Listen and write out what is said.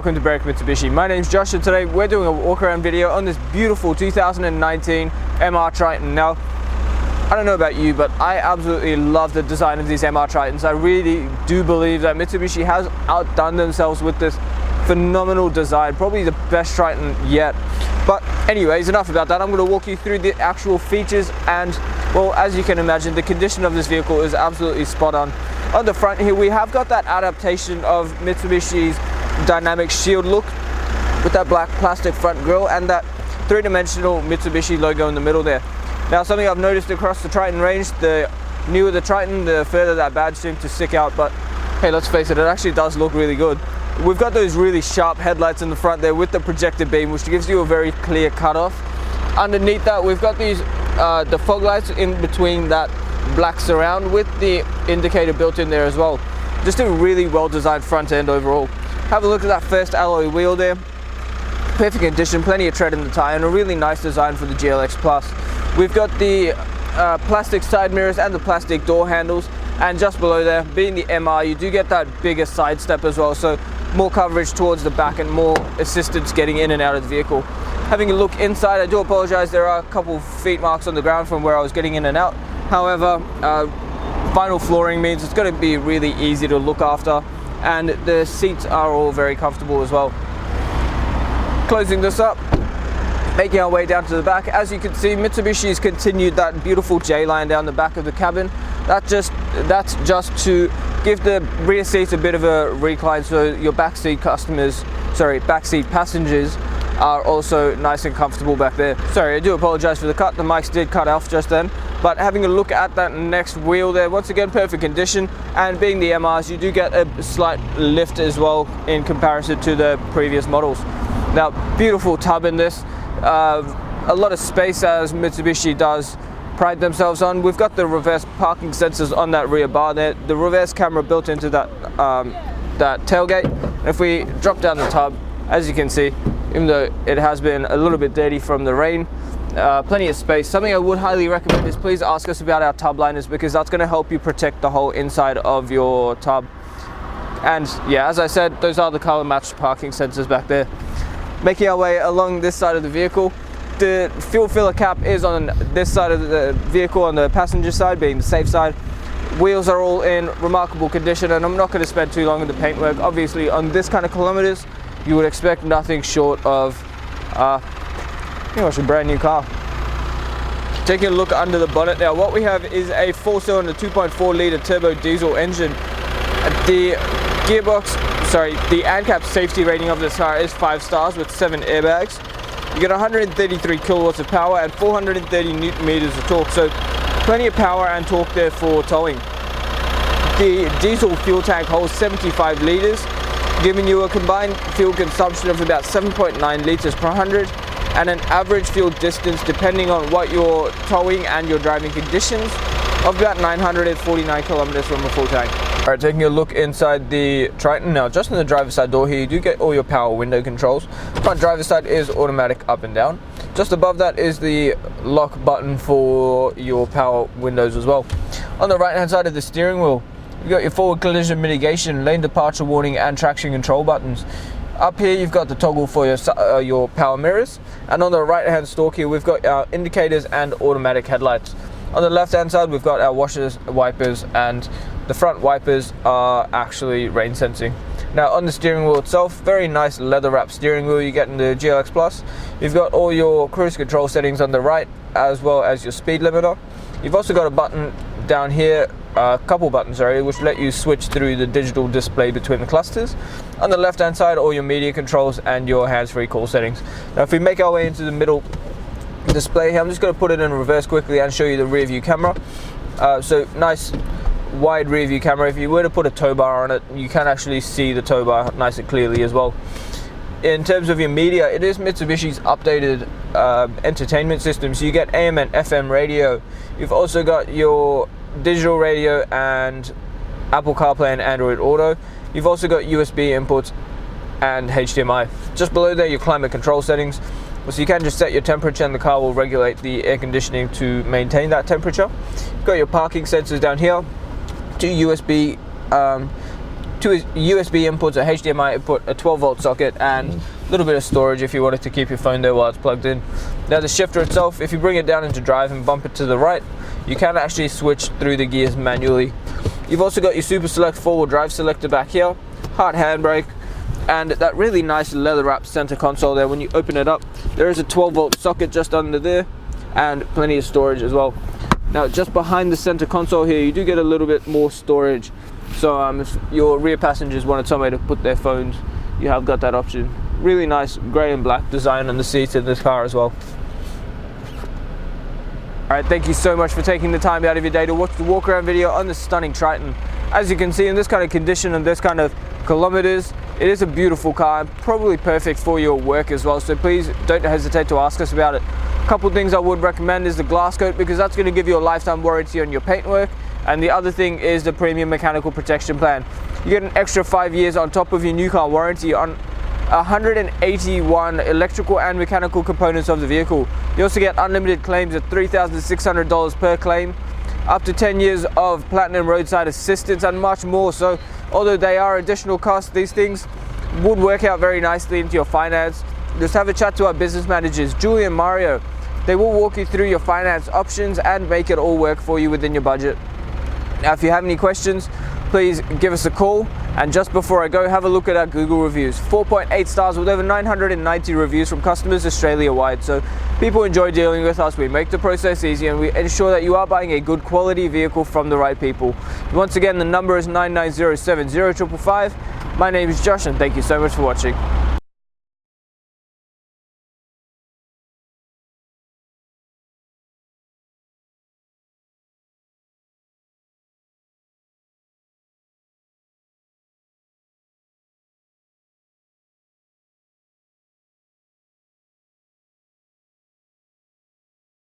welcome to Break Mitsubishi. My name's Josh and today we're doing a walk around video on this beautiful 2019 MR Triton. Now, I don't know about you, but I absolutely love the design of these MR Tritons. I really do believe that Mitsubishi has outdone themselves with this phenomenal design, probably the best Triton yet. But anyways, enough about that. I'm going to walk you through the actual features and, well, as you can imagine, the condition of this vehicle is absolutely spot on. On the front here, we have got that adaptation of Mitsubishi's dynamic shield look with that black plastic front grille and that three-dimensional Mitsubishi logo in the middle there. Now, something I've noticed across the Triton range, the newer the Triton, the further that badge seems to stick out, but hey, let's face it, it actually does look really good. We've got those really sharp headlights in the front there with the projected beam, which gives you a very clear cutoff. Underneath that, we've got these the fog lights in between that black surround with the indicator built in there as well. Just a really well designed front end overall. Have a look at that first alloy wheel there. Perfect condition, plenty of tread in the tire, and a really nice design for the GLX Plus. We've got the plastic side mirrors and the plastic door handles, and just below there, being the MR, you do get that bigger side step as well, so more coverage towards the back and more assistance getting in and out of the vehicle. Having a look inside, I do apologize, there are a couple feet marks on the ground from where I was getting in and out. However, vinyl flooring means it's going to be really easy to look after, and the seats are all very comfortable as well. Closing this up, making our way down to the back. As you can see, Mitsubishi's continued that beautiful J-line down the back of the cabin. That's just to give the rear seats a bit of a recline, so your backseat passengers are also nice and comfortable back there. Sorry, I do apologize for the cut. The mics did cut off just then. But having a look at that next wheel there, once again, perfect condition. And being the MRs, you do get a slight lift as well in comparison to the previous models. Now, beautiful tub in this. A lot of space, as Mitsubishi does pride themselves on. We've got the reverse parking sensors on that rear bar there. The reverse camera built into that, that tailgate. If we drop down the tub, as you can see, even though it has been a little bit dirty from the rain, plenty of space. Something I would highly recommend is please ask us about our tub liners, because that's going to help you protect the whole inside of your tub. And yeah, as I said, those are the color matched parking sensors back there. Making our way along this side of the vehicle, the fuel filler cap is on this side of the vehicle, on the passenger side, being the safe side. Wheels are all in remarkable condition, and I'm not going to spend too long on the paintwork. Obviously, on this kind of kilometers, you would expect nothing short of pretty much a brand new car. Taking a look under the bonnet now, what we have is a 4-cylinder 2.4 litre turbo diesel engine. The the ANCAP safety rating of this car is 5 stars with 7 airbags. You get 133 kilowatts of power and 430 newton meters of torque, so plenty of power and torque there for towing. The diesel fuel tank holds 75 litres, giving you a combined fuel consumption of about 7.9 litres per 100 and an average fuel distance, depending on what you're towing and your driving conditions, of about 949 kilometers from a full tank. Alright, taking a look inside the Triton now, just on the driver's side door here, you do get all your power window controls. Front driver's side is automatic up and down. Just above that is the lock button for your power windows as well. On the right hand side of the steering wheel, you've got your forward collision mitigation, lane departure warning and traction control buttons. Up here you've got the toggle for your power mirrors, and on the right hand stalk here we've got our indicators and automatic headlights. On the left hand side we've got our washers, wipers, and the front wipers are actually rain sensing. Now on the steering wheel itself, very nice leather wrap steering wheel you get in the GLX Plus. You've got all your cruise control settings on the right, as well as your speed limiter. You've also got a button down here, a couple buttons sorry, which let you switch through the digital display between the clusters. On the left hand side, all your media controls and your hands-free call settings. Now if we make our way into the middle display here, I'm just going to put it in reverse quickly and show you the rear view camera. So nice wide rear view camera. If you were to put a tow bar on it, you can actually see the tow bar nice and clearly as well. In terms of your media, it is Mitsubishi's updated entertainment system, so you get AM and FM radio. You've also got your digital radio and Apple CarPlay and Android Auto. You've also got USB inputs and HDMI. Just below there, your climate control settings. So you can just set your temperature and the car will regulate the air conditioning to maintain that temperature. You've got your parking sensors down here, 2 USB two USB inputs, a HDMI input, a 12-volt socket, and a little bit of storage if you wanted to keep your phone there while it's plugged in. Now the shifter itself, if you bring it down into drive and bump it to the right, you can actually switch through the gears manually. You've also got your Super Select 4-wheel drive selector back here, hard handbrake, and that really nice leather wrapped center console there. When you open it up, there is a 12-volt socket just under there and plenty of storage as well. Now just behind the center console here, you do get a little bit more storage. So if your rear passengers wanted somewhere to put their phones, you have got that option. Really nice grey and black design on the seats in this car as well. Alright, thank you so much for taking the time out of your day to watch the walk around video on this stunning Triton. As you can see, in this kind of condition and this kind of kilometers, it is a beautiful car, probably perfect for your work as well, so please don't hesitate to ask us about it. A couple things I would recommend is the glass coat, because that's going to give you a lifetime warranty on your paintwork, and the other thing is the premium mechanical protection plan. You get an extra 5 years on top of your new car warranty on 181 electrical and mechanical components of the vehicle. You also get unlimited claims at $3,600 per claim, up to 10 years of platinum roadside assistance, and much more. So although they are additional costs, these things would work out very nicely into your finance. Just have a chat to our business managers, Julie and Mario. They will walk you through your finance options and make it all work for you within your budget. Now if you have any questions, please give us a call. And just before I go, have a look at our Google reviews. 4.8 stars with over 990 reviews from customers Australia-wide. So people enjoy dealing with us. We make the process easy and we ensure that you are buying a good quality vehicle from the right people. Once again, the number is 9907055. My name is Josh and thank you so much for watching.